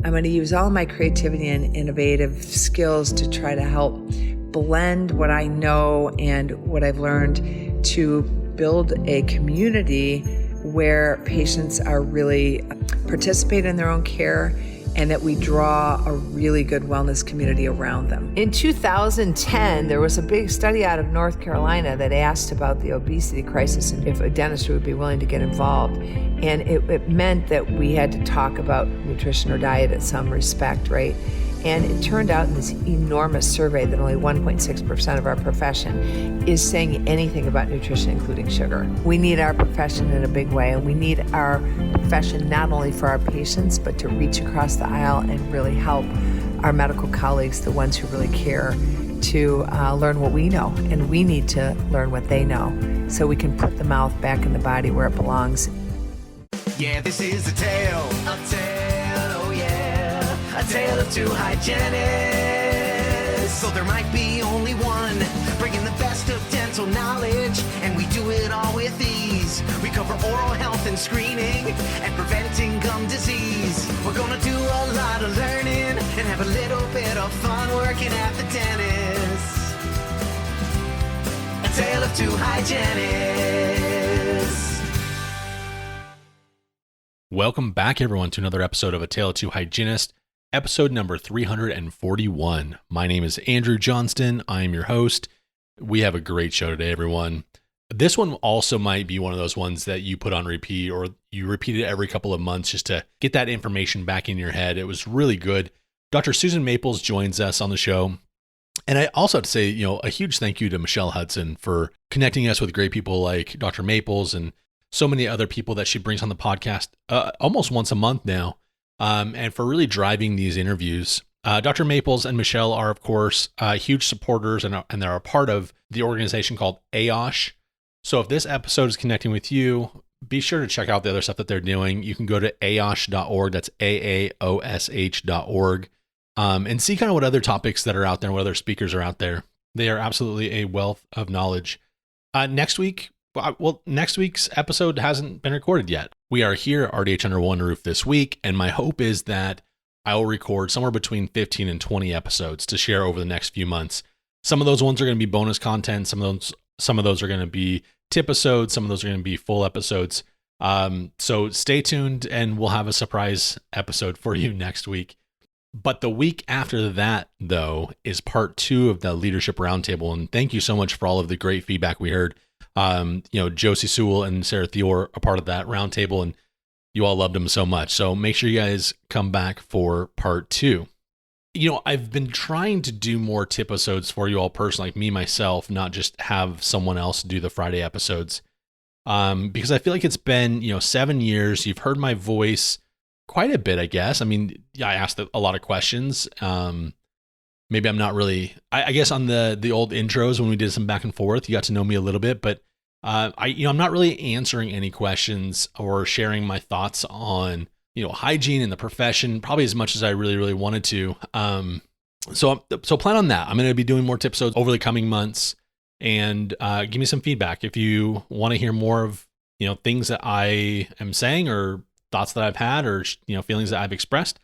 I'm going to use all my creativity and innovative skills to try to help blend what I know and what I've learned to build a community where patients are really participate in their own care and that we draw a really good wellness community around them. In 2010, there was a big study out of North Carolina that asked about the obesity crisis and if a dentist would be willing to get involved. And it meant that we had to talk about nutrition or diet in some respect, right? And it turned out in this enormous survey that only 1.6% of our profession is saying anything about nutrition, including sugar. We need our profession in a big way, and we need our profession not only for our patients, but to reach across the aisle and really help our medical colleagues, the ones who really care, to learn what we know. And we need to learn what they know so we can put the mouth back in the body where it belongs. Yeah, this is a tale, oh yeah, a tale of two hygienists. So there might be only one, bringing the best of dental knowledge, and we do it all with ease. We cover oral health and screening, and preventing gum disease. We're gonna do a lot of learning, and have a little bit of fun working at the dentist. A tale of two hygienists. Welcome back, everyone, to another episode of A Tale of Two Hygienists, episode number 341. My name is Andrew Johnston. I am your host. We have a great show today, everyone. This one also might be one of those ones that you put on repeat, or you repeat it every couple of months just to get that information back in your head. It was really good. Dr. Susan Maples joins us on the show. And I also have to say, a huge thank you to Machell Hudson for connecting us with great people like Dr. Maples and so many other people that she brings on the podcast almost once a month now, and for really driving these interviews. Dr. Maples and Machell are, of course, huge supporters, and they're a part of the organization called AOSH. So if this episode is connecting with you, be sure to check out the other stuff that they're doing. You can go to aosh.org, that's AAOSH.org, and see kind of what other topics that are out there, what other speakers are out there. They are absolutely a wealth of knowledge. Next week's episode hasn't been recorded yet. We are here at RDH Under One Roof this week, and my hope is that I will record somewhere between 15 and 20 episodes to share over the next few months. Some of those ones are going to be bonus content. Some of those are going to be tip episodes. Some of those are going to be full episodes. So stay tuned, and we'll have a surprise episode for you next week. But the week after that, though, is part 2 of the Leadership Roundtable. And thank you so much for all of the great feedback we heard. Josie Sewell and Sarah Thior are part of that roundtable, and you all loved them so much. So make sure you guys come back for part 2. I've been trying to do more tip episodes for you all personally, like me, myself, not just have someone else do the Friday episodes. Because I feel like it's been, 7 years. You've heard my voice quite a bit, I guess. I mean, I asked a lot of questions. Maybe I'm not really, I guess on the old intros when we did some back and forth, you got to know me a little bit, but I'm not really answering any questions or sharing my thoughts on, hygiene in the profession, probably as much as I really, really wanted to. So plan on that. I'm going to be doing more tip episodes over the coming months, and give me some feedback. If you want to hear more of, things that I am saying, or thoughts that I've had, or, feelings that I've expressed,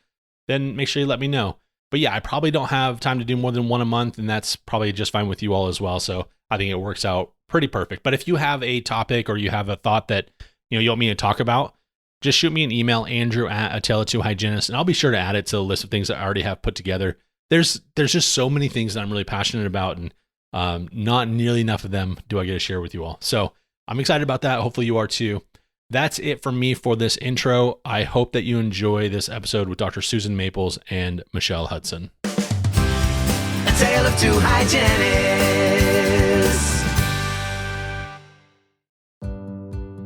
then make sure you let me know. But yeah, I probably don't have time to do more than one a month, and that's probably just fine with you all as well. So I think it works out pretty perfect. But if you have a topic, or you have a thought that, you want me to talk about, just shoot me an email, Andrew@A-Tale-of-Two-Hygienists, and I'll be sure to add it to the list of things that I already have put together. There's just so many things that I'm really passionate about, and not nearly enough of them do I get to share with you all. So I'm excited about that. Hopefully you are too. That's it from me for this intro. I hope that you enjoy this episode with Dr. Susan Maples and Machell Hudson. A tale of two hygienists.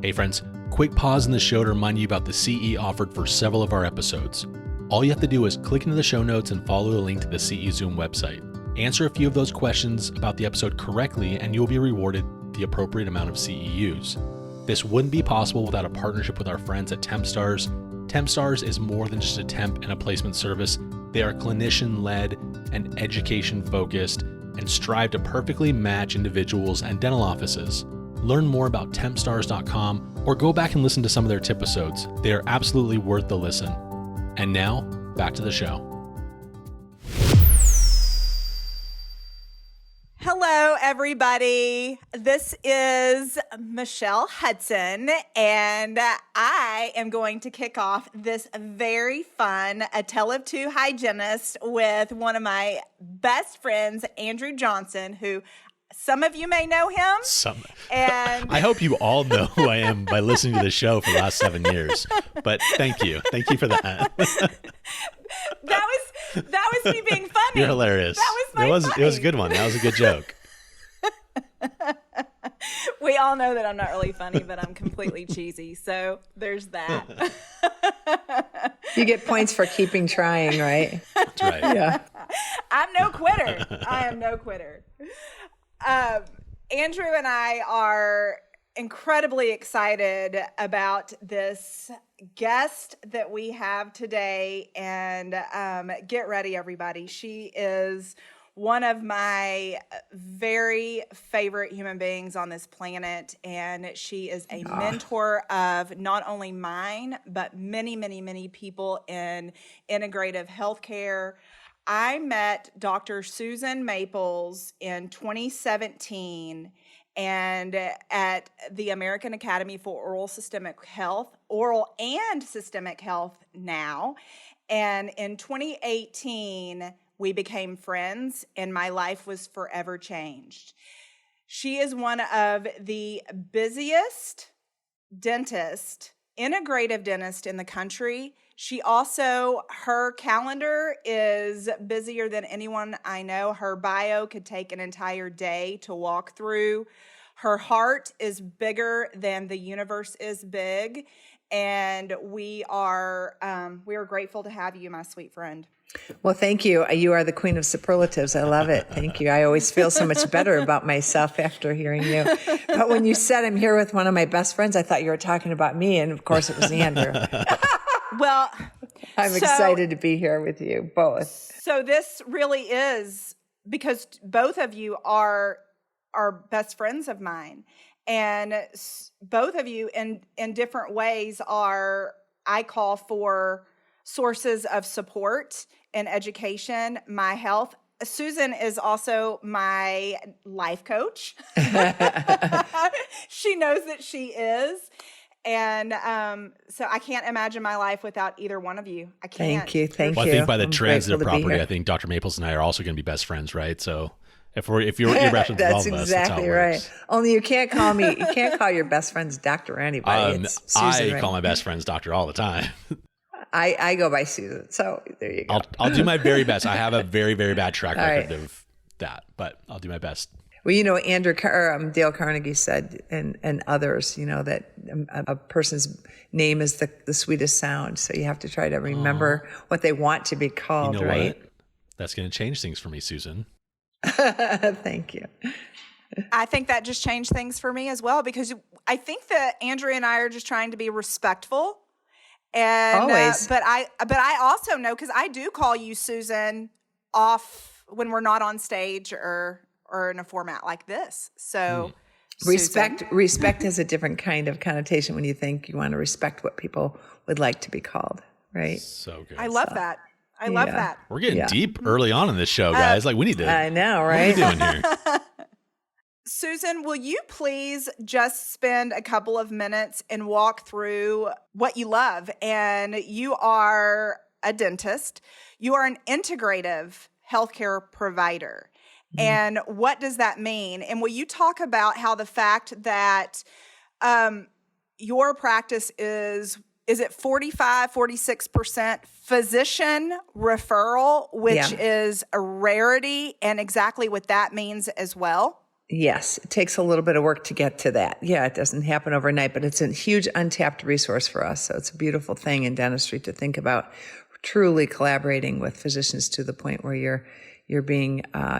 Hey friends, quick pause in the show to remind you about the CE offered for several of our episodes. All you have to do is click into the show notes and follow the link to the CE Zoom website. Answer a few of those questions about the episode correctly, and you'll be rewarded the appropriate amount of CEUs. This wouldn't be possible without a partnership with our friends at Tempstars. Tempstars is more than just a temp and a placement service. They are clinician-led and education-focused, and strive to perfectly match individuals and dental offices. Learn more about Tempstars.com, or go back and listen to some of their tip episodes. They are absolutely worth the listen. And now, back to the show. Hello, everybody. This is Machell Hudson, and I am going to kick off this very fun A Tale of Two Hygienists with one of my best friends, Andrew Johnson, who some of you may know him. And I hope you all know who I am by listening to the show for the last 7 years. But thank you. Thank you for that. That was me being funny. You're hilarious. It was a good one. That was a good joke. We all know that I'm not really funny, but I'm completely cheesy. So there's that. You get points for keeping trying, right? That's right. Yeah. I'm no quitter. I am no quitter. Andrew and I are incredibly excited about this guest that we have today, and get ready, everybody. She is one of my very favorite human beings on this planet, and she is a mentor of not only mine, but many, many, many people in integrative healthcare. I met Dr. Susan Maples in 2017 and at the American Academy for Oral and Systemic Health now. And in 2018, we became friends and my life was forever changed. She is one of the busiest integrative dentists in the country. She also, her calendar is busier than anyone I know. Her bio could take an entire day to walk through. Her heart is bigger than the universe is big. And we are grateful to have you, my sweet friend. Well, thank you. You are the queen of superlatives. I love it. Thank you. I always feel so much better about myself after hearing you. But when you said I'm here with one of my best friends, I thought you were talking about me. And of course, it was Andrew. Well, I'm excited to be here with you both. So this really is because both of you are best friends of mine. And both of you in different ways I call for sources of support and education, my health. Susan is also my life coach. She knows that she is. And so I can't imagine my life without either one of you. I can't. Thank you. Thank you. I think by the I'm transitive grateful to be property, here. I think Dr. Maples and I are also going to be best friends, right? So if you're best friends with all That's of us, that's how exactly it right. works. Only you can't call your best friends Doctor or anybody. It's Susan, I right? call my best friends doctor all the time. I go by Susan. So there you go. I'll do my very best. I have a very, very bad track All record right. of that, but I'll do my best. Well, Dale Carnegie said, and others, that a person's name is the sweetest sound. So you have to try to remember what they want to be called, You know right? what? That's going to change things for me, Susan. Thank you. I think that just changed things for me as well, because I think that Andrea and I are just trying to be respectful. And Always. But I also know, because I do call you Susan off when we're not on stage or in a format like this. So Respect has a different kind of connotation when you think you want to respect what people would like to be called, right? So good. I love that. I love that. We're getting deep early on in this show, guys. We need to. I know, right? What are we doing here? Susan, will you please just spend a couple of minutes and walk through what you love? And you are a dentist. You are an integrative healthcare provider. Mm-hmm. And what does that mean? And will you talk about how the fact that your practice is it 46% physician referral, which is a rarity, and exactly what that means as well? Yes, it takes a little bit of work to get to that. Yeah, it doesn't happen overnight, but it's a huge untapped resource for us. So it's a beautiful thing in dentistry to think about truly collaborating with physicians to the point where you're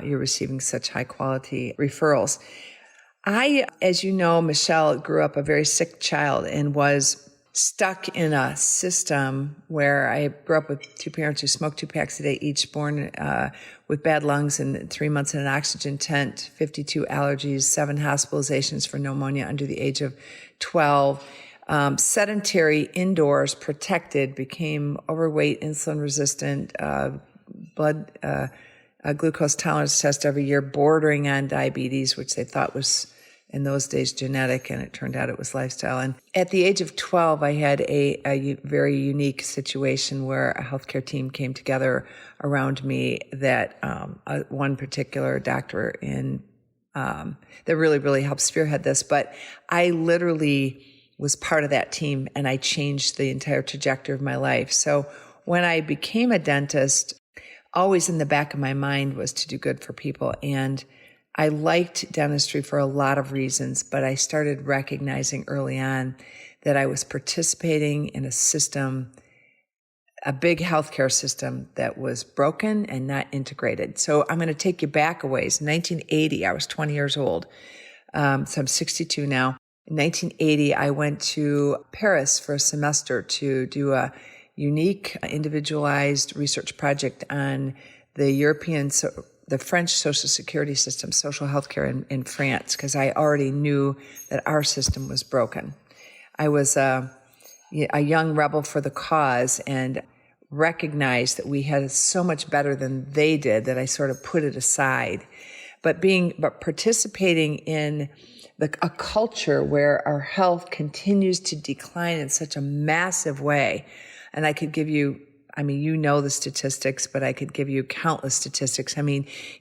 receiving such high quality referrals. I, as you know, Machell grew up a very sick child and was stuck in a system where I grew up with two parents who smoked 2 packs a day each, born with bad lungs and 3 months in an oxygen tent, 52 allergies, 7 hospitalizations for pneumonia under the age of 12. sedentary, indoors, protected, became overweight, insulin resistant, blood glucose tolerance test every year, bordering on diabetes, which they thought was in those days genetic, and it turned out it was lifestyle. And at the age of 12, I had a very unique situation where a healthcare team came together around me that one particular doctor that really helped spearhead this. But I literally was part of that team, and I changed the entire trajectory of my life. So when I became a dentist, always in the back of my mind was to do good for people. And I liked dentistry for a lot of reasons, but I started recognizing early on that I was participating in a system, a big healthcare system that was broken and not integrated. So I'm going to take you back a ways. In 1980, I was 20 years old. So I'm 62 now. In 1980, I went to Paris for a semester to do a unique, individualized research project on the French social security system, social healthcare in France, because I already knew that our system was broken. I was a young rebel for the cause and recognized that we had so much better than they did that I sort of put it aside. But participating in a culture where our health continues to decline in such a massive way, and I could give you, you know the statistics, but I could give you countless statistics.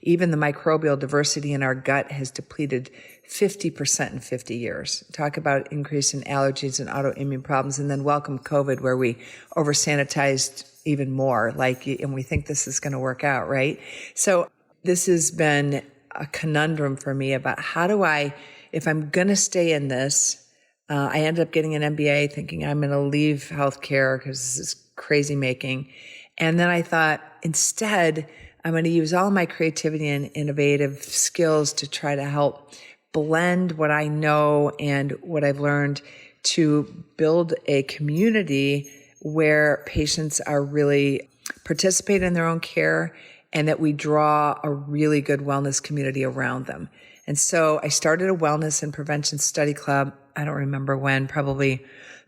Even the microbial diversity in our gut has depleted 50% in 50 years. Talk about increase in allergies and autoimmune problems, and then welcome COVID, where we over-sanitized even more, and we think this is going to work out, right? So this has been a conundrum for me about how do I, if I'm going to stay in this, I ended up getting an MBA thinking I'm going to leave healthcare because this is crazy making. And then I thought, instead, I'm going to use all my creativity and innovative skills to try to help blend what I know and what I've learned to build a community where patients are really participate in their own care and that we draw a really good wellness community around them. And so I started a wellness and prevention study club. I don't remember when, probably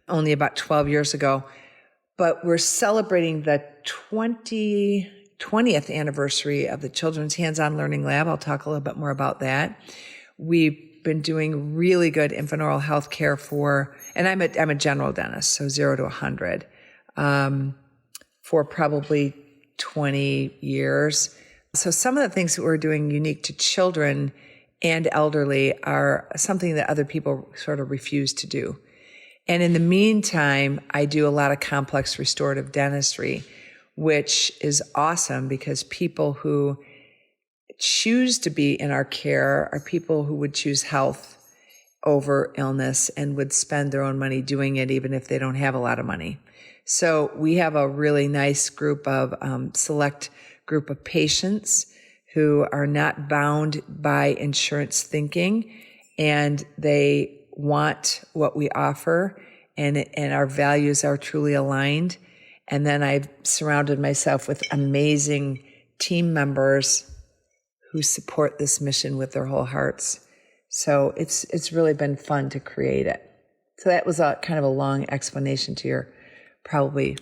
only about 12 years ago. But we're celebrating the 20th anniversary of the Children's Hands-On Learning Lab. I'll talk a little bit more about that. We've been doing really good infant oral health care and I'm a general dentist, so 0 to 100, for probably 20 years. So some of the things that we're doing unique to children and elderly are something that other people sort of refuse to do. And in the meantime, I do a lot of complex restorative dentistry, which is awesome because people who choose to be in our care are people who would choose health over illness and would spend their own money doing it even if they don't have a lot of money. So we have a really nice group of select group of patients who are not bound by insurance thinking, and they want what we offer, and our values are truly aligned. And then I've surrounded myself with amazing team members who support this mission with their whole hearts. So it's really been fun to create it. So that was a kind of a long explanation to your probably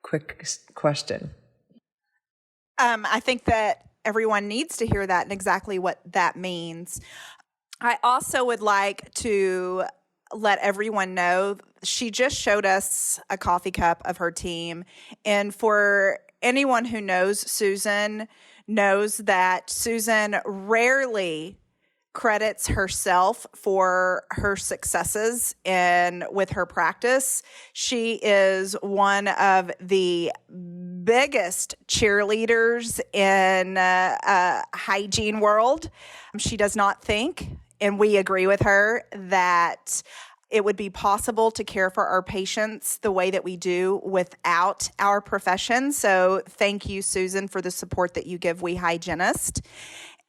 quick question. I think that everyone needs to hear that and exactly what that means. I also would like to let everyone know she just showed us a coffee cup of her team. And for anyone who knows Susan, knows that Susan rarely credits herself for her successes with her practice. She is one of the biggest cheerleaders in hygiene world. She does not think, and we agree with her, that it would be possible to care for our patients the way that we do without our profession. So thank you, Susan, for the support that you give We Hygienists.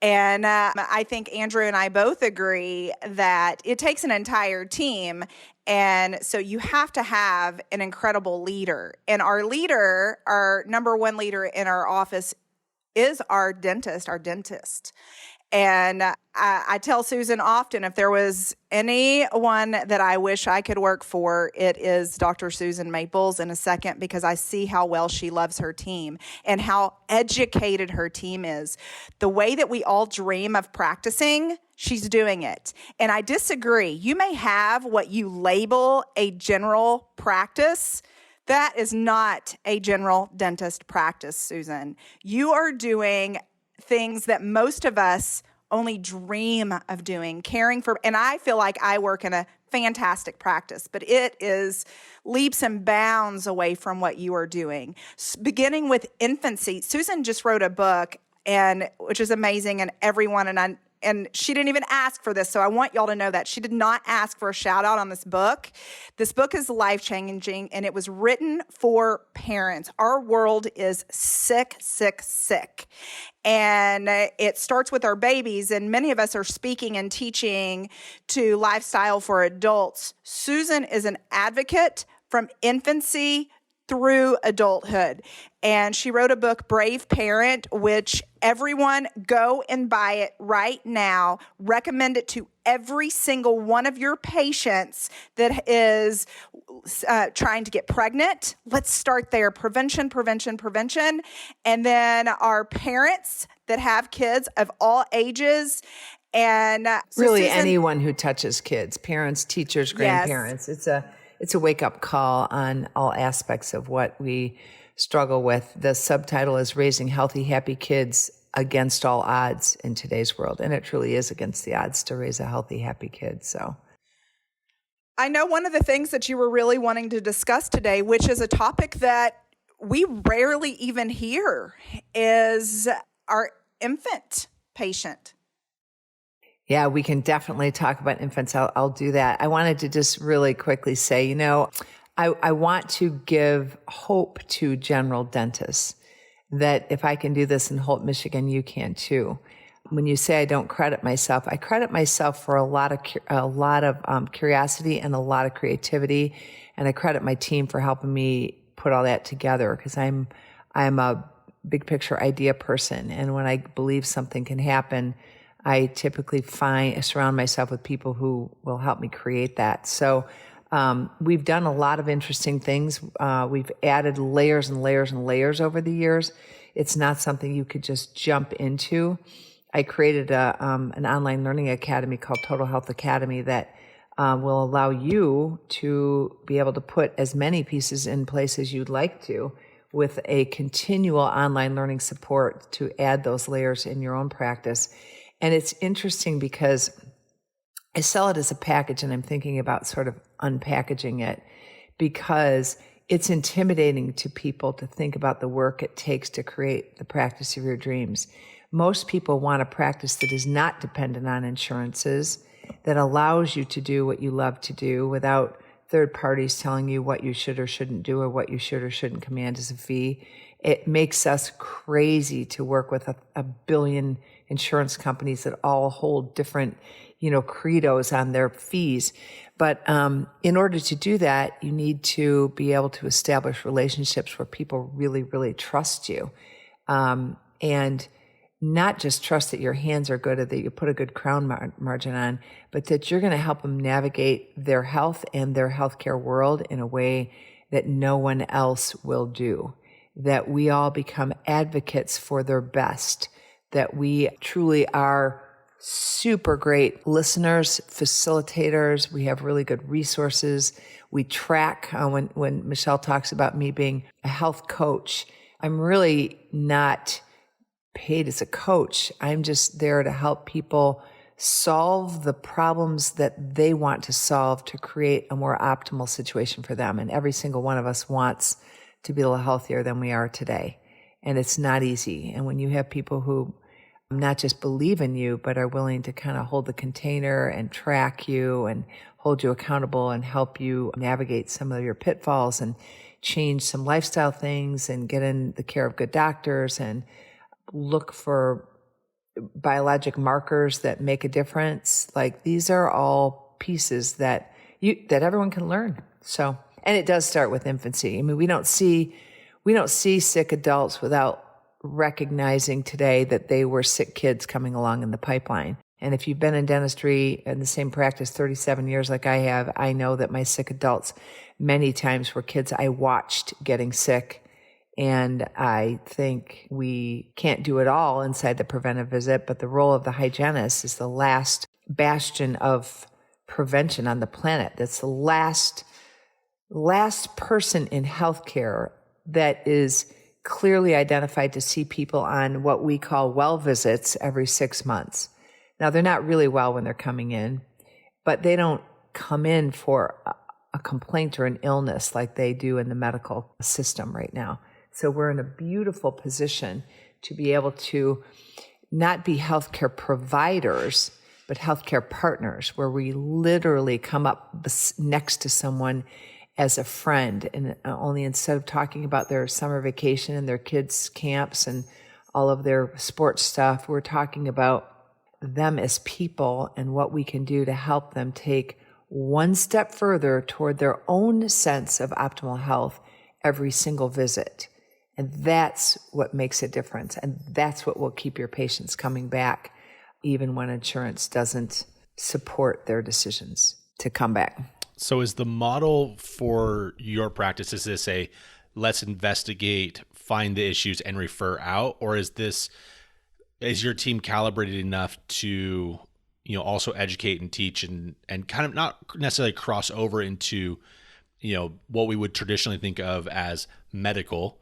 And I think Andrew and I both agree that it takes an entire team. And so you have to have an incredible leader. And our leader, our number one leader in our office, is our dentist. And I tell Susan often, if there was anyone that I wish I could work for, it is Dr. Susan Maples in a second, because I see how well she loves her team and how educated her team is. The way that we all dream of practicing, she's doing it. And I disagree. You may have what you label a general practice. That is not a general dentist practice, Susan. You are doing things that most of us only dream of doing, caring for, and I feel like I work in a fantastic practice, but it is leaps and bounds away from what you are doing. Beginning with infancy, Susan just wrote a book, and which is amazing, and everyone, and she didn't even ask for this, so I want y'all to know that. She did not ask for a shout out on this book. This book is life-changing, and it was written for parents. Our world is sick, sick, sick. And it starts with our babies, and many of us are speaking and teaching to lifestyle for adults. Susan is an advocate from infancy through adulthood. And she wrote a book, Brave Parent, which everyone go and buy it right now. Recommend it to every single one of your patients that is trying to get pregnant. Let's start there. Prevention, prevention, prevention. And then our parents that have kids of all ages. And really anyone who touches kids, parents, teachers, grandparents. Yes. It's a wake-up call on all aspects of what we struggle with. The subtitle is Raising Healthy, Happy Kids Against All Odds in Today's World. And it truly is against the odds to raise a healthy, happy kid. So I know one of the things that you were really wanting to discuss today, which is a topic that we rarely even hear, is our infant patient. Yeah, we can definitely talk about infants. I'll do that. I wanted to just really quickly say, I want to give hope to general dentists that if I can do this in Holt, Michigan, you can too. When you say I don't credit myself, I credit myself for a lot of curiosity and a lot of creativity, and I credit my team for helping me put all that together, because I'm a big picture idea person, and when I believe something can happen, I typically surround myself with people who will help me create that. So we've done a lot of interesting things. We've added layers and layers and layers over the years. It's not something you could just jump into. I created an online learning academy called Total Health Academy that will allow you to be able to put as many pieces in place as you'd like to, with a continual online learning support to add those layers in your own practice. And it's interesting because I sell it as a package, and I'm thinking about sort of unpackaging it, because it's intimidating to people to think about the work it takes to create the practice of your dreams. Most people want a practice that is not dependent on insurances, that allows you to do what you love to do without third parties telling you what you should or shouldn't do, or what you should or shouldn't command as a fee. It makes us crazy to work with a billion insurance companies that all hold different, credos on their fees. But in order to do that, you need to be able to establish relationships where people really, really trust you. And not just trust that your hands are good, or that you put a good crown margin on, but that you're going to help them navigate their health and their healthcare world in a way that no one else will do. That we all become advocates for their best, that we truly are super great listeners, facilitators. We have really good resources. We track. When Michelle talks about me being a health coach, I'm really not paid as a coach. I'm just there to help people solve the problems that they want to solve to create a more optimal situation for them. And every single one of us wants to be a little healthier than we are today. And it's not easy. And when you have people who not just believe in you, but are willing to kind of hold the container and track you and hold you accountable and help you navigate some of your pitfalls and change some lifestyle things and get in the care of good doctors and look for biologic markers that make a difference. Like, these are all pieces that everyone can learn. So, and it does start with infancy. I mean, we don't see sick adults without recognizing today that they were sick kids coming along in the pipeline. And if you've been in dentistry in the same practice 37 years like I have, I know that my sick adults many times were kids I watched getting sick. And I think we can't do it all inside the preventive visit, but the role of the hygienist is the last bastion of prevention on the planet. That's the last person in healthcare that is clearly identified to see people on what we call well visits every 6 months. Now, they're not really well when they're coming in, but they don't come in for a complaint or an illness like they do in the medical system right now. So we're in a beautiful position to be able to not be healthcare providers, but healthcare partners, where we literally come up next to someone as a friend, and only instead of talking about their summer vacation and their kids' camps and all of their sports stuff, we're talking about them as people and what we can do to help them take one step further toward their own sense of optimal health every single visit. And that's what makes a difference. And that's what will keep your patients coming back, even when insurance doesn't support their decisions to come back. So is the model for your practice, is this a let's investigate, find the issues and refer out? Or is your team calibrated enough to, also educate and teach and kind of not necessarily cross over into, what we would traditionally think of as medical?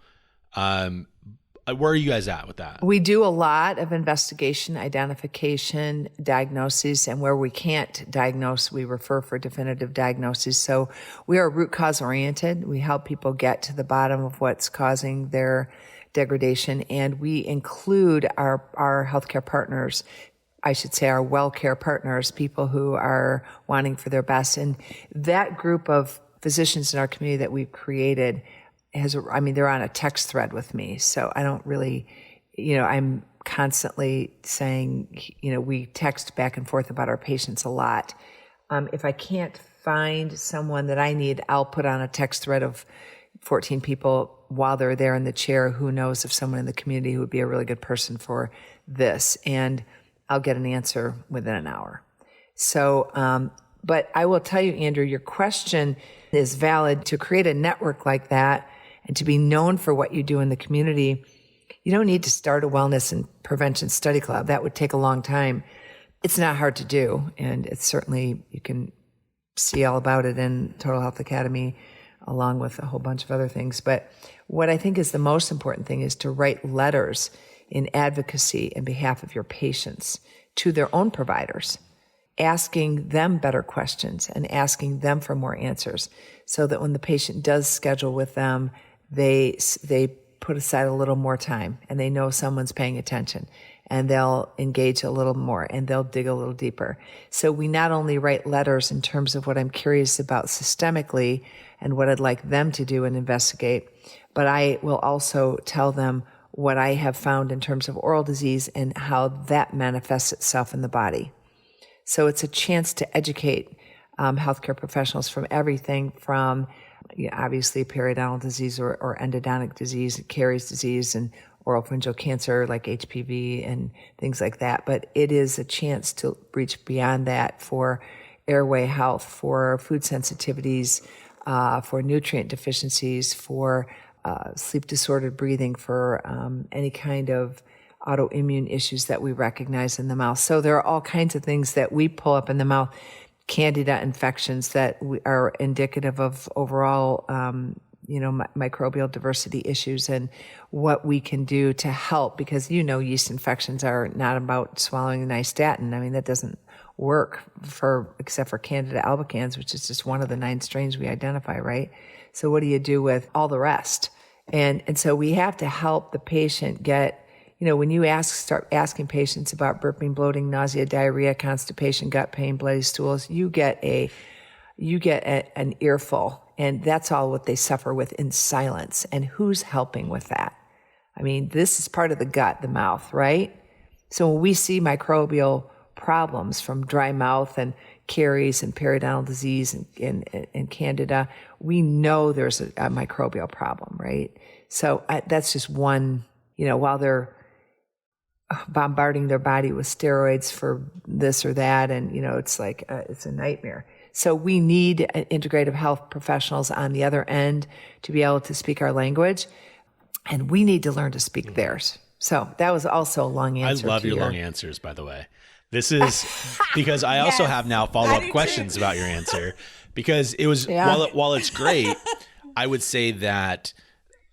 Where are you guys at with that? We do a lot of investigation, identification, diagnoses, and where we can't diagnose, we refer for definitive diagnoses. So we are root cause oriented. We help people get to the bottom of what's causing their degradation, and we include our healthcare partners, I should say our well care partners, people who are wanting for their best. And that group of physicians in our community that we've created they're on a text thread with me. So I don't really, I'm constantly saying, we text back and forth about our patients a lot. If I can't find someone that I need, I'll put on a text thread of 14 people while they're there in the chair. Who knows if someone in the community who would be a really good person for this, and I'll get an answer within an hour. So, but I will tell you, Andrew, your question is valid. To create a network like that and to be known for what you do in the community, you don't need to start a wellness and prevention study club. That would take a long time. It's not hard to do, and it's certainly, you can see all about it in Total Health Academy, along with a whole bunch of other things. But what I think is the most important thing is to write letters in advocacy in behalf of your patients to their own providers, asking them better questions and asking them for more answers, so that when the patient does schedule with them, they put aside a little more time and they know someone's paying attention, and they'll engage a little more and they'll dig a little deeper. So we not only write letters in terms of what I'm curious about systemically and what I'd like them to do and investigate, but I will also tell them what I have found in terms of oral disease and how that manifests itself in the body. So it's a chance to educate healthcare professionals from everything from, obviously, periodontal disease or endodontic disease, caries disease, and oropharyngeal cancer like HPV and things like that. But it is a chance to reach beyond that for airway health, for food sensitivities, for nutrient deficiencies, for sleep disordered breathing, for any kind of autoimmune issues that we recognize in the mouth. So there are all kinds of things that we pull up in the mouth, candida infections that are indicative of overall, microbial diversity issues, and what we can do to help, because yeast infections are not about swallowing a nystatin. I mean, that doesn't work except for Candida albicans, which is just one of the 9 strains we identify, right? So what do you do with all the rest? And so we have to help the patient get, when you start asking patients about burping, bloating, nausea, diarrhea, constipation, gut pain, bloody stools, you get an earful, and that's all what they suffer with in silence. And who's helping with that? I mean, this is part of the gut, the mouth, right? So when we see microbial problems from dry mouth and caries and periodontal disease and candida, we know there's a microbial problem, right? So that's just one while they're bombarding their body with steroids for this or that. And, it's like, it's a nightmare. So we need integrative health professionals on the other end to be able to speak our language. And we need to learn to speak theirs. So that was also a long answer. I love your long answers, by the way. This is because I also have now follow-up questions about your answer, because it was, while it's great, I would say that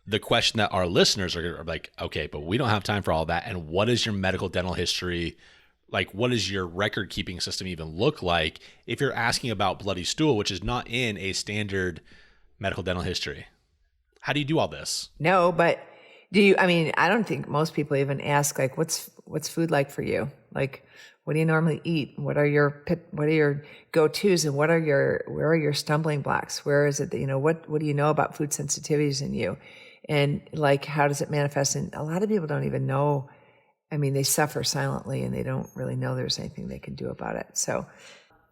the question that our listeners are like, okay, but we don't have time for all that. And what is your medical dental history? Like, what does your record keeping system even look like if you're asking about bloody stool, which is not in a standard medical dental history? How do you do all this? No, but I don't think most people even ask, like, what's food like for you? Like, what do you normally eat? What are your go-tos, and where are your stumbling blocks? Where is it that, what do you know about food sensitivities in you? And like, how does it manifest? And a lot of people don't even know. I mean, they suffer silently and they don't really know there's anything they can do about it. So,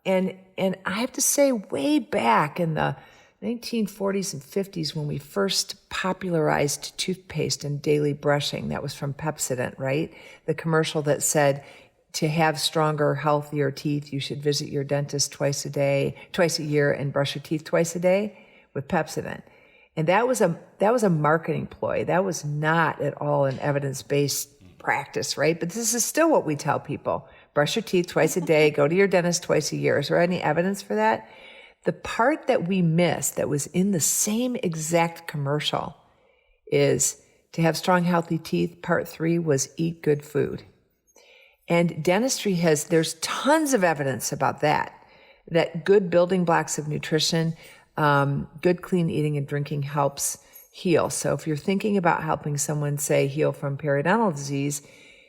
and I have to say, way back in the 1940s and 50s, when we first popularized toothpaste and daily brushing, that was from Pepsodent, right? The commercial that said, to have stronger, healthier teeth, you should visit your dentist twice a year, and brush your teeth twice a day with Pepsodent. And that was a marketing ploy. That was not at all an evidence-based practice, right? But this is still what we tell people. Brush your teeth twice a day, go to your dentist twice a year. Is there any evidence for that? The part that we missed that was in the same exact commercial is to have strong, healthy teeth. Part 3 was eat good food. And dentistry there's tons of evidence about that good building blocks of nutrition, good clean eating and drinking helps heal. So if you're thinking about helping someone, say, heal from periodontal disease,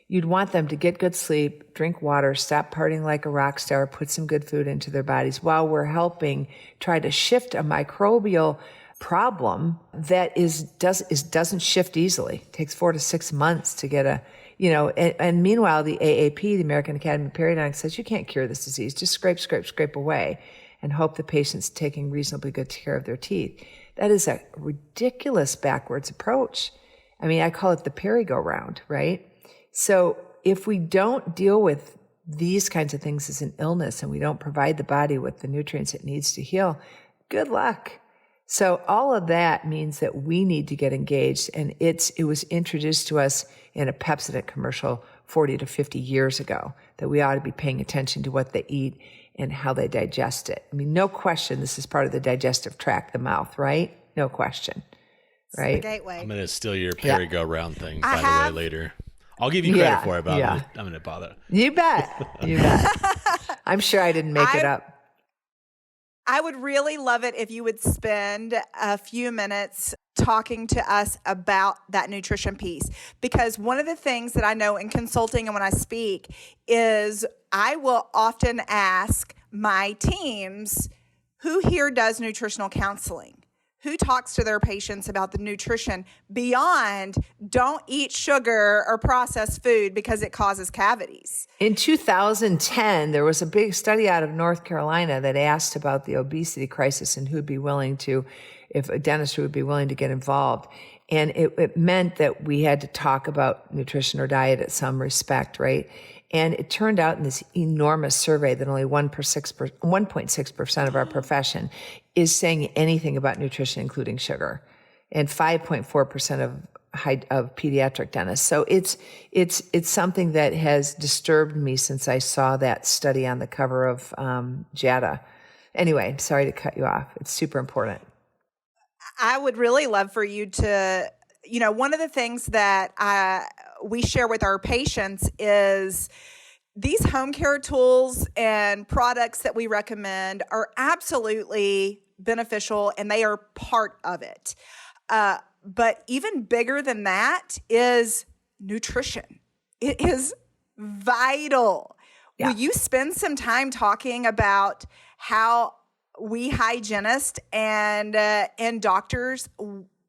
you'd want them to get good sleep, drink water, stop partying like a rock star, put some good food into their bodies while we're helping try to shift a microbial problem that doesn't shift easily. It takes 4 to 6 months to get and meanwhile, the AAP, the American Academy of Periodontics, says you can't cure this disease. Just scrape away and hope the patient's taking reasonably good care of their teeth. That is a ridiculous backwards approach. I mean, I call it the peri-go-round, right? So if we don't deal with these kinds of things as an illness and we don't provide the body with the nutrients it needs to heal, good luck. So all of that means that we need to get engaged, and it was introduced to us in a Pepsodent commercial 40 to 50 years ago that we ought to be paying attention to what they eat and how they digest it. I mean, no question, this is part of the digestive tract, the mouth, right? No question, right? It's the gateway. I'm going to steal your peri-go-round thing, by the way, later. I'll give you credit for it, but I'm going to bother. You bet. I'm sure I didn't make it up. I would really love it if you would spend a few minutes talking to us about that nutrition piece. Because one of the things that I know in consulting and when I speak is I will often ask my teams, who here does nutritional counseling? Who talks to their patients about the nutrition beyond don't eat sugar or processed food because it causes cavities? In 2010, there was a big study out of North Carolina that asked about the obesity crisis and if a dentist would be willing to get involved. And it meant that we had to talk about nutrition or diet at some respect, right? And it turned out in this enormous survey that only 1.6% of our profession is saying anything about nutrition, including sugar, and 5.4% of pediatric dentists. So it's something that has disturbed me since I saw that study on the cover of JADA. Anyway, sorry to cut you off. It's super important. I would really love for you to, one of the things that we share with our patients is these home care tools and products that we recommend are absolutely beneficial and they are part of it. But even bigger than that is nutrition. It is vital. Yeah. Will you spend some time talking about how we hygienists and doctors,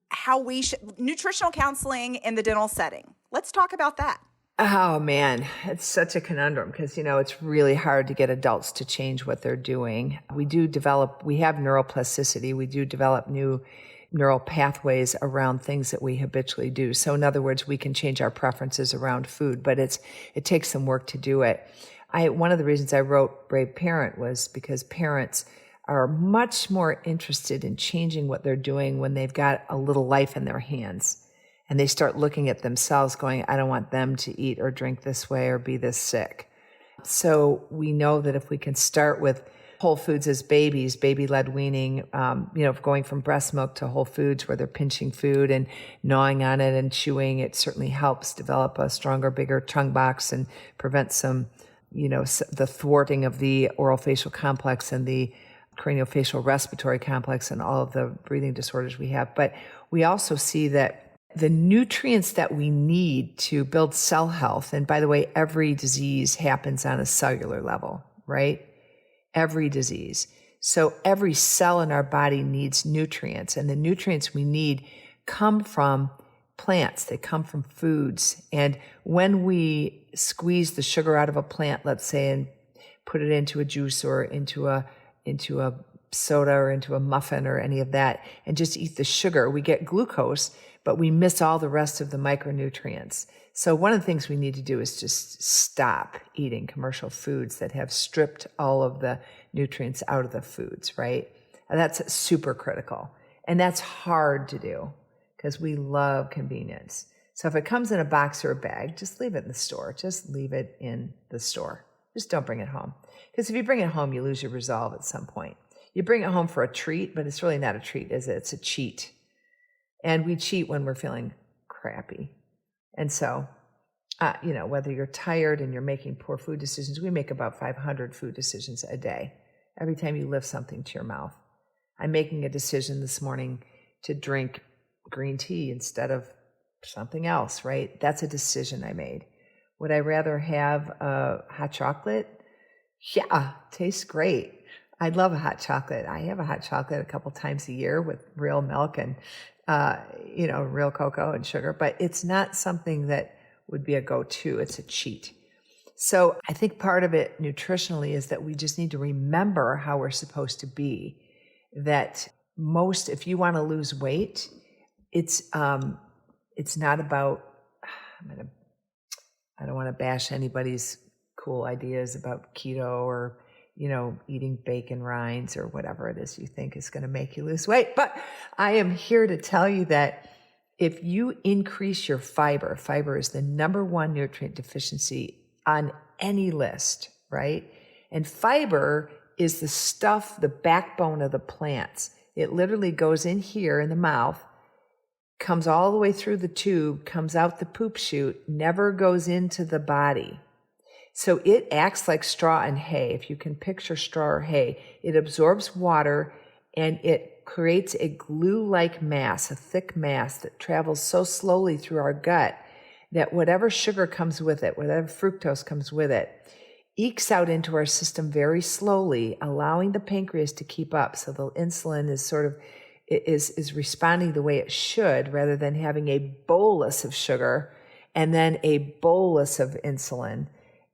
how we nutritional counseling in the dental setting? Let's talk about that. Oh man, it's such a conundrum because, it's really hard to get adults to change what they're doing. We have neuroplasticity. We do develop new neural pathways around things that we habitually do. So in other words, we can change our preferences around food, but it takes some work to do it. One of the reasons I wrote Brave Parent was because parents are much more interested in changing what they're doing when they've got a little life in their hands. And they start looking at themselves going, I don't want them to eat or drink this way or be this sick. So we know that if we can start with whole foods as babies, baby-led weaning, going from breast milk to whole foods where they're pinching food and gnawing on it and chewing, it certainly helps develop a stronger, bigger tongue box and prevent some, the thwarting of the orofacial complex and the craniofacial respiratory complex and all of the breathing disorders we have. But we also see that the nutrients that we need to build cell health, and by the way, every disease happens on a cellular level, right? Every disease. So every cell in our body needs nutrients, and the nutrients we need come from plants. They come from foods. And when we squeeze the sugar out of a plant, let's say, and put it into a juice or into a soda or into a muffin or any of that, and just eat the sugar, we get glucose, but we miss all the rest of the micronutrients. So one of the things we need to do is just stop eating commercial foods that have stripped all of the nutrients out of the foods, right? And that's super critical. And that's hard to do because we love convenience. So if it comes in a box or a bag, just leave it in the store. Just leave it in the store. Just don't bring it home. Because if you bring it home, you lose your resolve at some point. You bring it home for a treat, but it's really not a treat, is it? It's a cheat. And we cheat when we're feeling crappy. And so, whether you're tired and you're making poor food decisions, we make about 500 food decisions a day. Every time you lift something to your mouth. I'm making a decision this morning to drink green tea instead of something else, right? That's a decision I made. Would I rather have a hot chocolate? Yeah, tastes great. I love a hot chocolate. I have a hot chocolate a couple times a year with real milk and, real cocoa and sugar, but it's not something that would be a go-to. It's a cheat. So I think part of it nutritionally is that we just need to remember how we're supposed to be. That if you want to lose weight, it's not about, I don't want to bash anybody's cool ideas about keto or, eating bacon rinds or whatever it is you think is going to make you lose weight. But I am here to tell you that if you increase your fiber is the number one nutrient deficiency on any list, right? And fiber is the stuff, the backbone of the plants. It literally goes in here in the mouth, comes all the way through the tube, comes out the poop chute, never goes into the body. So it acts like straw and hay. If you can picture straw or hay, it absorbs water and it creates a glue-like mass, a thick mass that travels so slowly through our gut that whatever sugar comes with it, whatever fructose comes with it, ekes out into our system very slowly, allowing the pancreas to keep up. So the insulin is responding the way it should, rather than having a bolus of sugar and then a bolus of insulin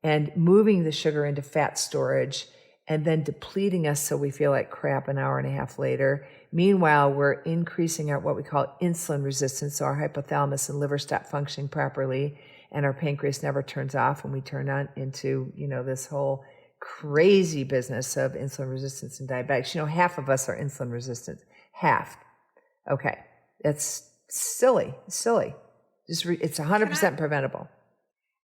and moving the sugar into fat storage and then depleting us so we feel like crap an hour and a half later. Meanwhile, we're increasing our what we call insulin resistance, so our hypothalamus and liver stop functioning properly, and our pancreas never turns off, and we turn on into, this whole crazy business of insulin resistance and diabetics. Half of us are insulin resistant. Half. Okay. That's silly. It's 100% preventable.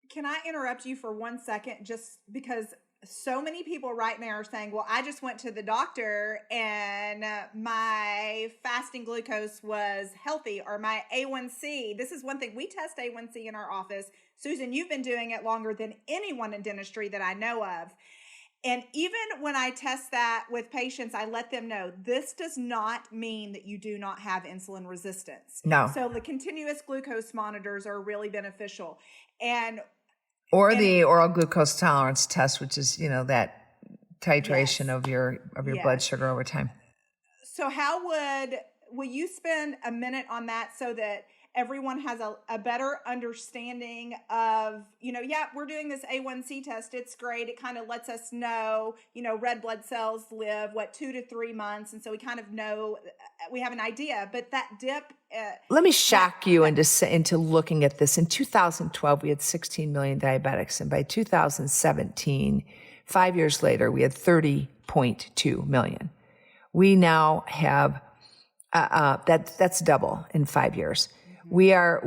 Can I interrupt you for 1 second, just because so many people right now are saying, well, I just went to the doctor and my fasting glucose was healthy, or my A1C. This is one thing. We test A1C in our office. Susan, you've been doing it longer than anyone in dentistry that I know of. And even when I test that with patients, I let them know this does not mean that you do not have insulin resistance. No. So the continuous glucose monitors are really beneficial. The oral glucose tolerance test, which is, that titration of your blood sugar over time. So will you spend a minute on that so that everyone has a better understanding of, we're doing this A1C test. It's great. It kind of lets us know, red blood cells live 2 to 3 months. And so we kind of know, we have an idea, but that dip. Let me shock you into looking at this. In 2012, we had 16 million diabetics. And by 2017, 5 years later, we had 30.2 million. We now have, that's double in 5 years. We're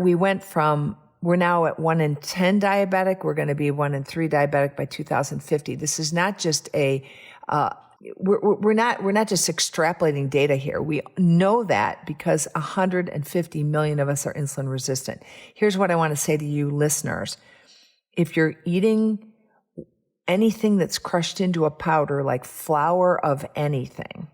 now at 1 in 10 diabetic. We're going to be 1 in 3 diabetic by 2050. This is not just we're not just extrapolating data here. We know that because 150 million of us are insulin resistant. Here's what I want to say to you listeners. If you're eating anything that's crushed into a powder, like flour of anything,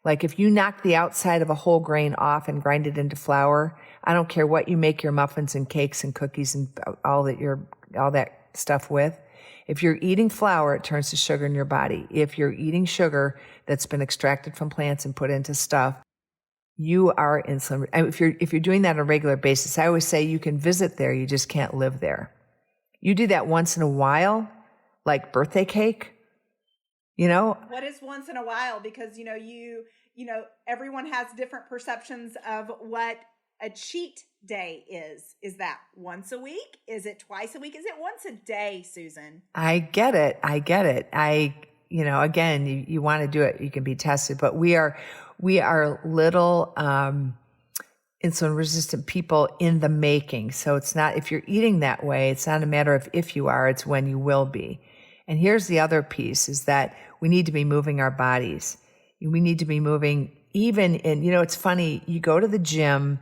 like if you knock the outside of a whole grain off and grind it into flour, I don't care what you make your muffins and cakes and cookies and all that stuff with. If you're eating flour, it turns to sugar in your body. If you're eating sugar that's been extracted from plants and put into stuff, you are insulin. If you're doing that on a regular basis, I always say you can visit there, you just can't live there. You do that once in a while, like birthday cake. What is once in a while? Because, everyone has different perceptions of what a cheat day is. Is that once a week? Is it twice a week? Is it once a day, Susan? I get it. Again, you want to do it, you can be tested, but we are little, insulin resistant people in the making. So it's not, if you're eating that way, it's not a matter of if you are, it's when you will be. And here's the other piece is that we need to be moving our bodies. We need to be moving even in, it's funny, you go to the gym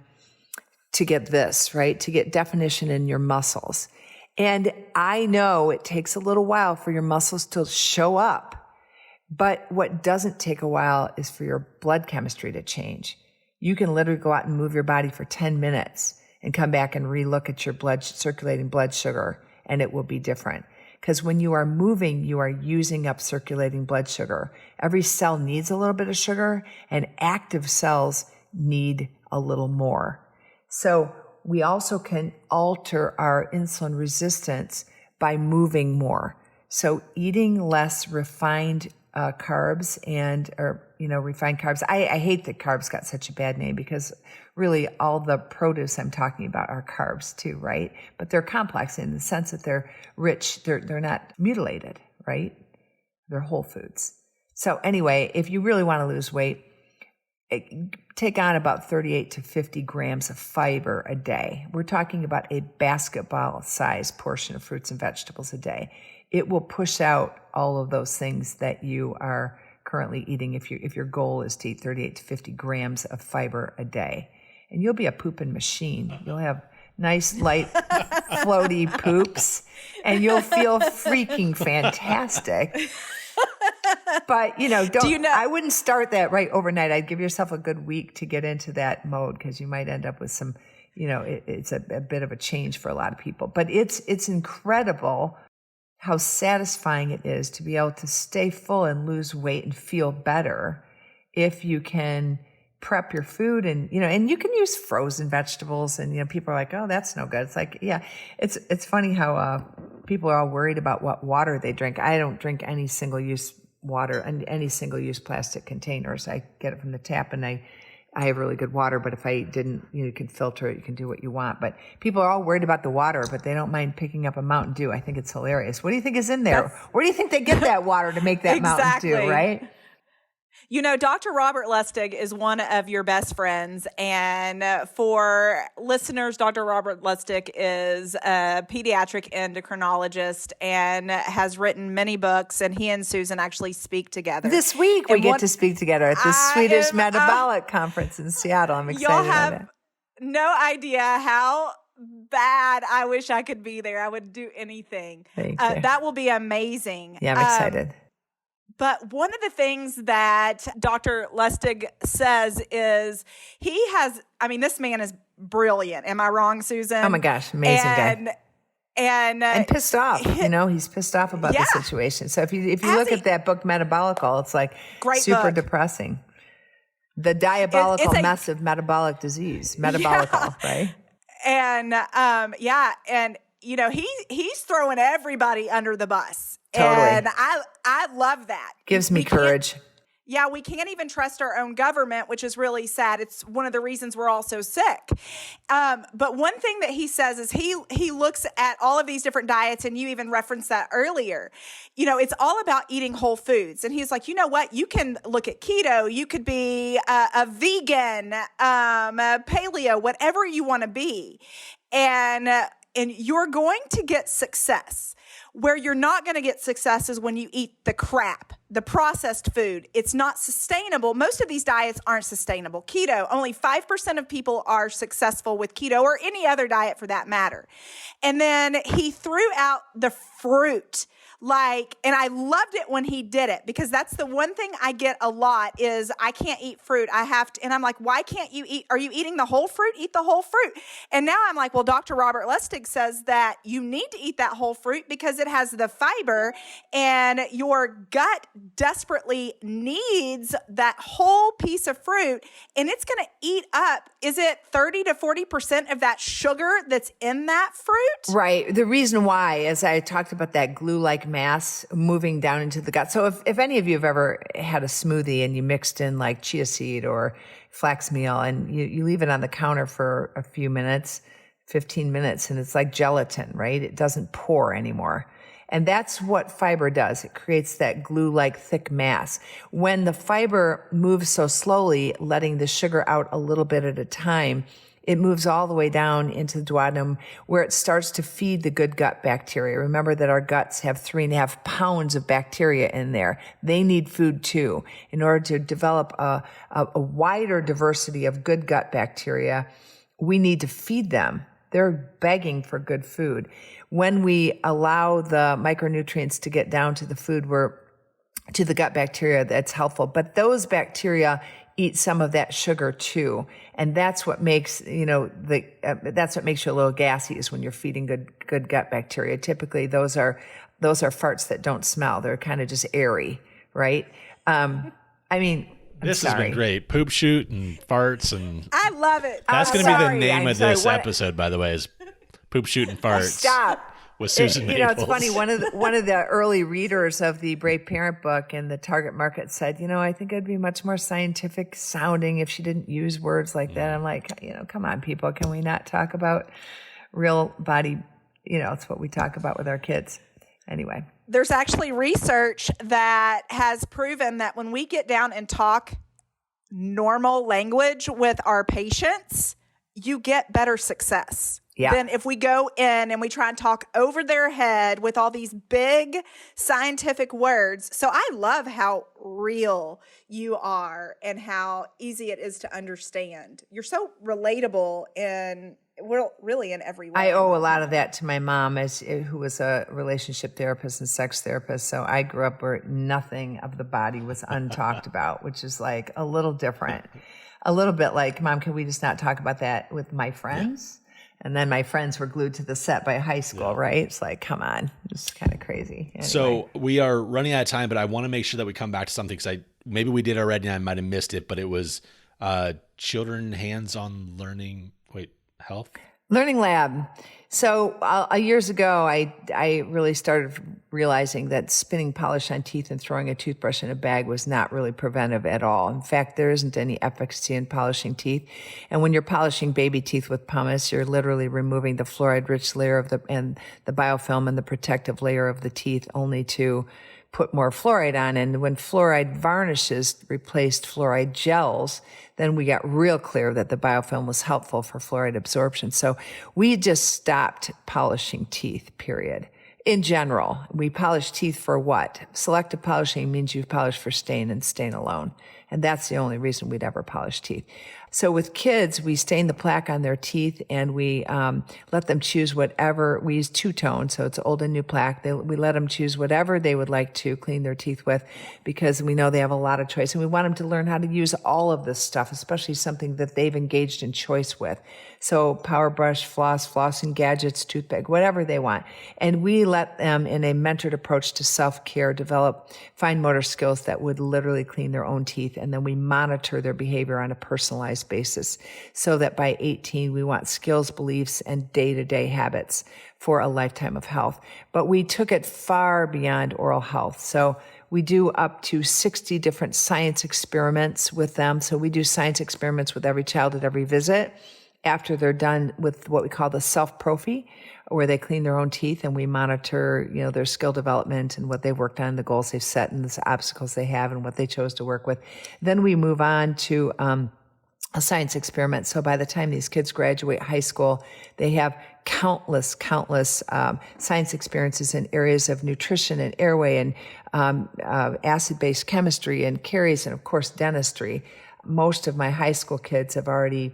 to get this, right? To get definition in your muscles. And I know it takes a little while for your muscles to show up, but what doesn't take a while is for your blood chemistry to change. You can literally go out and move your body for 10 minutes and come back and relook at your circulating blood sugar, and it will be different. Because when you are moving, you are using up circulating blood sugar. Every cell needs a little bit of sugar, and active cells need a little more. So we also can alter our insulin resistance by moving more. So eating less refined carbs refined carbs. I hate that carbs got such a bad name because really all the produce I'm talking about are carbs too, right? But they're complex in the sense that they're rich. They're not mutilated, right? They're whole foods. So anyway, if you really want to lose weight, take on about 38 to 50 grams of fiber a day. We're talking about a basketball-sized portion of fruits and vegetables a day. It will push out all of those things that you are currently eating if your goal is to eat 38 to 50 grams of fiber a day. And you'll be a pooping machine. You'll have nice, light, floaty poops, and you'll feel freaking fantastic. But, I wouldn't start that right overnight. I'd give yourself a good week to get into that mode because you might end up with some, it's a bit of a change for a lot of people. But it's incredible how satisfying it is to be able to stay full and lose weight and feel better if you can prep your food and you can use frozen vegetables and people are like, oh, that's no good. It's like, yeah, it's funny how people are all worried about what water they drink. I don't drink any single-use water and any single-use plastic containers. I get it from the tap and I have really good water, but if I didn't, you can filter it, you can do what you want. But people are all worried about the water, but they don't mind picking up a Mountain Dew. I think it's hilarious. What do you think is in there? Where do you think they get that water to make that Exactly. Mountain Dew, right? Dr. Robert Lustig is one of your best friends. And for listeners, Dr. Robert Lustig is a pediatric endocrinologist and has written many books. And he and Susan actually speak together. This week we get to speak together at the Swedish Metabolic Conference in Seattle. I'm excited about it. No idea how bad I wish I could be there. I would do anything. Thank you. That will be amazing. Yeah, I'm excited. But one of the things that Dr. Lustig says is this man is brilliant. Am I wrong, Susan? Oh my gosh, amazing guy. And pissed off. He's pissed off about the situation. So if you look at that book, Metabolical, it's like great super book. depressing. The diabolical It's a- mess of metabolic disease, metabolical, right? And and he's throwing everybody under the bus. Totally. And I love that. Gives me We can't- courage. Yeah, we can't even trust our own government, which is really sad. It's one of the reasons we're all so sick. But one thing that he says is he looks at all of these different diets, and you even referenced that earlier. It's all about eating whole foods. And he's like, you know what? You can look at keto. You could be a vegan, a paleo, whatever you want to be. And you're going to get success. Where you're not going to get success is when you eat the crap, the processed food. It's not sustainable. Most of these diets aren't sustainable. Keto, only 5% of people are successful with keto or any other diet for that matter. And then he threw out the fruit. And I loved it when he did it, because that's the one thing I get a lot is I can't eat fruit. I have to, and I'm like, why can't you eat? Are you eating the whole fruit? Eat the whole fruit. And now I'm like, well, Dr. Robert Lustig says that you need to eat that whole fruit because it has the fiber, and your gut desperately needs that whole piece of fruit, and it's going to eat up, is it 30 to 40% of that sugar that's in that fruit? Right. The reason why, as I talked about that glue-like mass moving down into the gut. So if any of you have ever had a smoothie and you mixed in like chia seed or flax meal and you leave it on the counter for a few minutes, 15 minutes, and it's like gelatin, right? It doesn't pour anymore. And that's what fiber does. It creates that glue-like thick mass. When the fiber moves so slowly, letting the sugar out a little bit at a time, it moves all the way down into the duodenum where it starts to feed the good gut bacteria. Remember that our guts have 3.5 pounds of bacteria in there. They need food too. In order to develop a wider diversity of good gut bacteria, we need to feed them. They're begging for good food. When we allow the micronutrients to get down to the food, to the gut bacteria, that's helpful. But those bacteria eat some of that sugar too, and that's what makes that's what makes you a little gassy, is when you're feeding good gut bacteria. Typically, those are farts that don't smell; they're kind of just airy, right? This has been great. Poop shoot and farts, and I love it. that's going to be the name of this What- episode, by the way, is Poop Shoot and Farts. Stop. With Susan Maples. It's funny. One of the early readers of the Brave Parent book in the target market said, I think it'd be much more scientific sounding if she didn't use words like that. I'm like, come on, people. Can we not talk about real body? It's what we talk about with our kids. Anyway. There's actually research that has proven that when we get down and talk normal language with our patients, you get better success. Yeah. Then if we go in and we try and talk over their head with all these big scientific words. So I love how real you are and how easy it is to understand. You're so relatable really in every way. I owe a lot of that to my mom, who was a relationship therapist and sex therapist. So I grew up where nothing of the body was untalked about, which is like a little different. A little bit like, Mom, can we just not talk about that with my friends? Yeah. And then my friends were glued to the set by high school, right? It's like, come on. It's kind of crazy. Anyway. So we are running out of time, but I want to make sure that we come back to something, because maybe we did already and I might have missed it, but it was children hands-on learning, health? Learning lab. So years ago, I really started realizing that spinning polish on teeth and throwing a toothbrush in a bag was not really preventive at all. In fact, there isn't any efficacy in polishing teeth. And when you're polishing baby teeth with pumice, you're literally removing the fluoride-rich layer of the biofilm and the protective layer of the teeth, only to put more fluoride on. And when fluoride varnishes replaced fluoride gels, then we got real clear that the biofilm was helpful for fluoride absorption. So we just stopped polishing teeth, period. In general, we polish teeth for what? Selective polishing means you polish for stain and stain alone. And that's the only reason we'd ever polish teeth. So with kids, we stain the plaque on their teeth, and we let them choose whatever. We use two-tone, so it's old and new plaque. We let them choose whatever they would like to clean their teeth with, because we know they have a lot of choice, and we want them to learn how to use all of this stuff, especially something that they've engaged in choice with. So power brush, flossing gadgets, toothpick, whatever they want. And we let them, in a mentored approach to self-care, develop fine motor skills that would literally clean their own teeth. And then we monitor their behavior on a personalized basis, so that by 18, we want skills, beliefs, and day-to-day habits for a lifetime of health. But we took it far beyond oral health. So we do up to 60 different science experiments with them. So we do science experiments with every child at every visit after they're done with what we call the self-prophy, where they clean their own teeth, and we monitor, their skill development and what they've worked on, the goals they've set, and the obstacles they have, and what they chose to work with. Then we move on to a science experiment. So by the time these kids graduate high school, they have countless science experiences in areas of nutrition and airway and acid-base chemistry and caries, and of course dentistry. Most of my high school kids have already,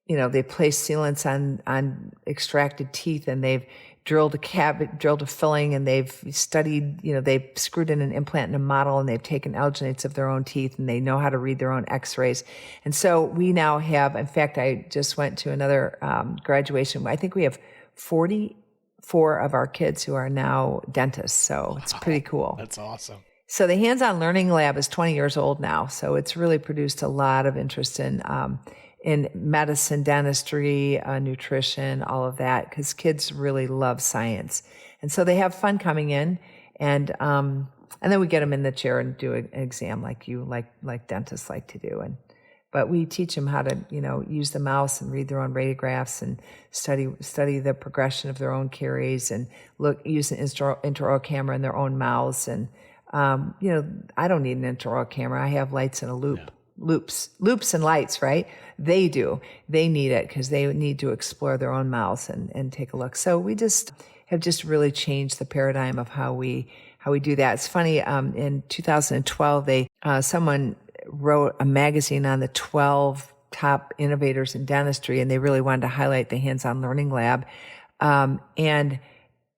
they placed sealants on extracted teeth, and they've drilled a filling, and they've studied, they've screwed in an implant in a model, and they've taken alginates of their own teeth, and they know how to read their own x-rays. And so we now have, in fact, I just went to another graduation. I think we have 44 of our kids who are now dentists. So it's pretty cool. That's awesome. So the Hands-On Learning Lab is 20 years old now. So it's really produced a lot of interest in medicine, dentistry, nutrition, all of that, because kids really love science. And so they have fun coming in, and then we get them in the chair and do an exam like dentists like to do. But we teach them how to, use the mouse and read their own radiographs, and study the progression of their own caries, and use an intraoral camera in their own mouths. And, I don't need an intraoral camera. I have lights and a loop. Yeah. Loops and lights, right? They do. They need it because they need to explore their own mouths and take a look. So we have really changed the paradigm of how we do that. It's funny. In 2012, someone wrote a magazine on the 12 top innovators in dentistry, and they really wanted to highlight the Hands-On Learning Lab. And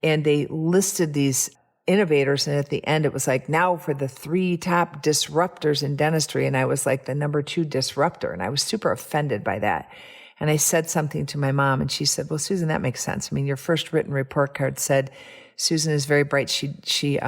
they listed these innovators, and at the end it was like, now for the 3 top disruptors in dentistry, and I was like the number 2 disruptor, and I was super offended by that. And I said something to my mom, and she said, well, Susan, that makes sense. I mean, your first written report card said Susan is very bright. She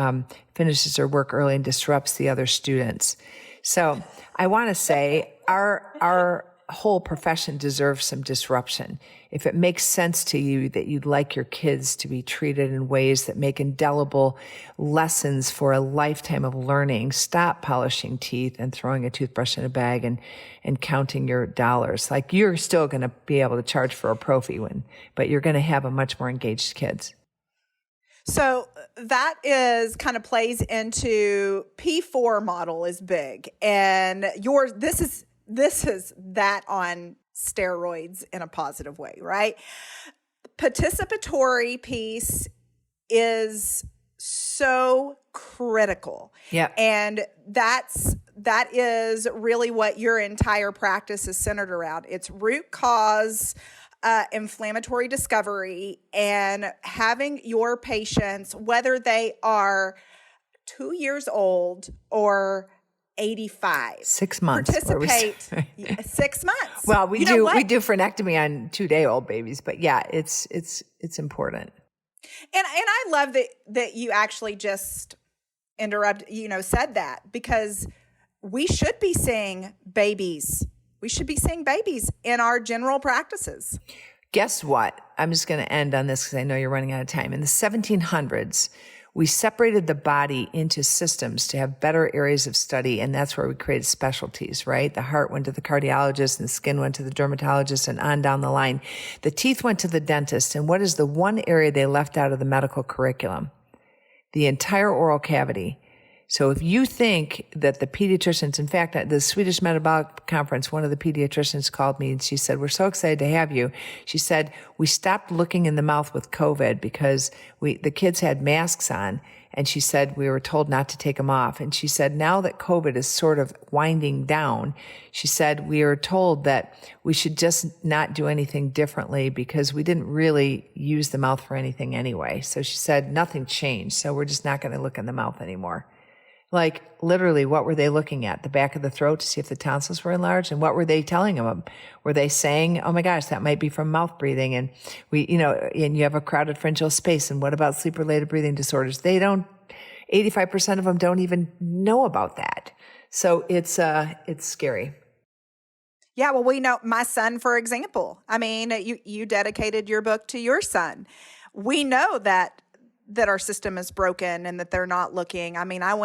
finishes her work early and disrupts the other students. So I want to say our whole profession deserves some disruption. If it makes sense to you that you'd like your kids to be treated in ways that make indelible lessons for a lifetime of learning, stop polishing teeth and throwing a toothbrush in a bag and counting your dollars. Like, you're still going to be able to charge for a prophy but you're going to have a much more engaged kids. So that kind of plays into P4 model is big, and this is that on steroids in a positive way, right? Participatory piece is so critical. Yeah. And that is really what your entire practice is centered around. It's root cause, inflammatory discovery, and having your patients, whether they are 2 years old or 85. 6 months. Participate 6 months. Well, we do frenectomy on 2-day-old babies, but yeah, it's important. And I love that you actually just said that, because we should be seeing babies. We should be seeing babies in our general practices. Guess what? I'm just going to end on this because I know you're running out of time. In the 1700s, we separated the body into systems to have better areas of study, and that's where we created specialties, right? The heart went to the cardiologist, and the skin went to the dermatologist, and on down the line. The teeth went to the dentist, and what is the one area they left out of the medical curriculum? The entire oral cavity. So if you think that the pediatricians, in fact, at the Swedish Metabolic Conference, one of the pediatricians called me and she said, we're so excited to have you. She said, we stopped looking in the mouth with COVID because the kids had masks on, And she said, we were told not to take them off. And she said, now that COVID is sort of winding down, she said, we were told that we should just not do anything differently because we didn't really use the mouth for anything anyway. So she said, nothing changed. So we're just not going to look in the mouth anymore. Like literally, what were they looking at? The back of the throat to see if the tonsils were enlarged? And what were they telling them? Were they saying, oh my gosh, that might be from mouth breathing? And and you have a crowded pharyngeal space. And what about sleep-related breathing disorders? 85% of them don't even know about that. So it's scary. Yeah, well, we know my son, for example. I mean, you dedicated your book to your son. We know that our system is broken and that they're not looking. I mean, I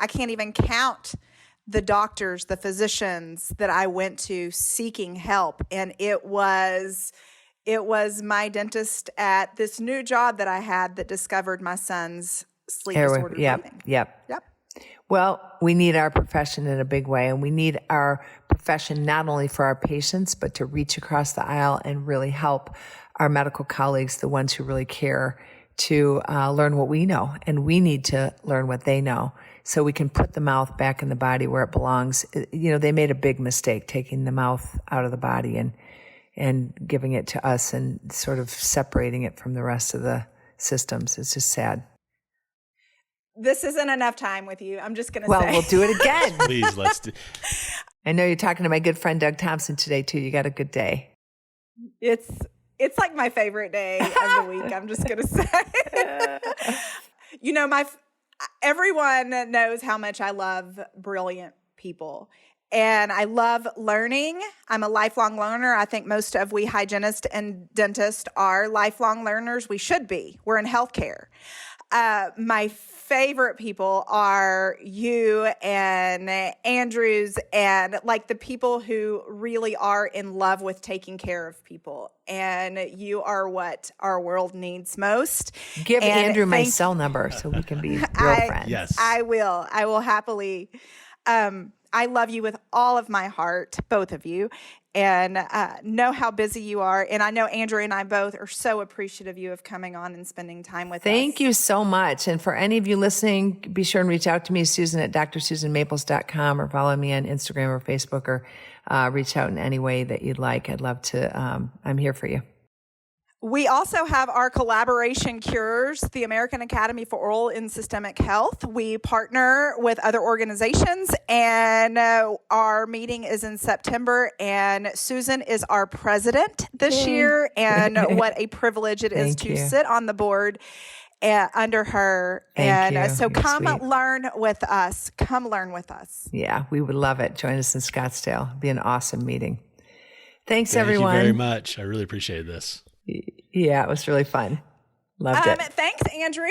can't even count the doctors, the physicians that I went to seeking help. And it was my dentist at this new job that I had that discovered my son's sleep disorder. Yep. Well, we need our profession in a big way, and we need our profession not only for our patients, but to reach across the aisle and really help our medical colleagues, the ones who really care, to learn what we know, and we need to learn what they know so we can put the mouth back in the body where it belongs. They made a big mistake taking the mouth out of the body and giving it to us and sort of separating it from the rest of the systems. It's just sad. This isn't enough time with you. I'm just going to say. Well, we'll do it again. Please, let's do. I know you're talking to my good friend Doug Thompson today too. You got a good day. It's like my favorite day of the week. I'm just going to say, everyone knows how much I love brilliant people, and I love learning. I'm a lifelong learner. I think most of we hygienists and dentists are lifelong learners. We should be. We're in healthcare. My favorite people are you and Andrews and like the people who really are in love with taking care of people. And you are what our world needs most. Give Andrew my cell number so we can be real friends. Yes. I will happily. I love you with all of my heart, both of you, and know how busy you are. And I know Andrew and I both are so appreciative of you of coming on and spending time with us. Thank you so much. And for any of you listening, be sure and reach out to me, Susan at drsusanmaples.com, or follow me on Instagram or Facebook, or reach out in any way that you'd like. I'd love to. I'm here for you. We also have our collaboration cures, the American Academy for Oral and Systemic Health. We partner with other organizations, and our meeting is in September, and Susan is our president this year, and what a privilege it is to sit on the board under her. So come learn with us. Come learn with us. Yeah, we would love it. Join us in Scottsdale. It'd be an awesome meeting. Thanks, everyone. Thank you very much. I really appreciate this. Yeah, it was really fun. Loved it. Thanks, Andrew,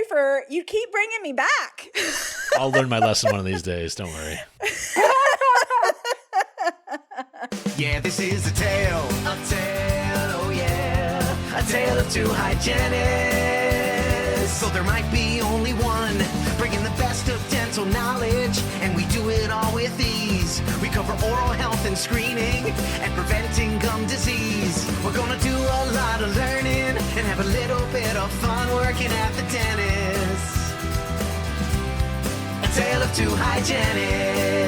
you keep bringing me back. I'll learn my lesson one of these days. Don't worry. Yeah, this is a tale, oh yeah, a tale of two hygienists. So there might be only one, bringing the best of dental knowledge, and we do it all with ease. We cover oral health and screening, and preventing gum disease. We're gonna do a lot of learning, and have a little bit of fun working at the dentist. A tale of two hygienists.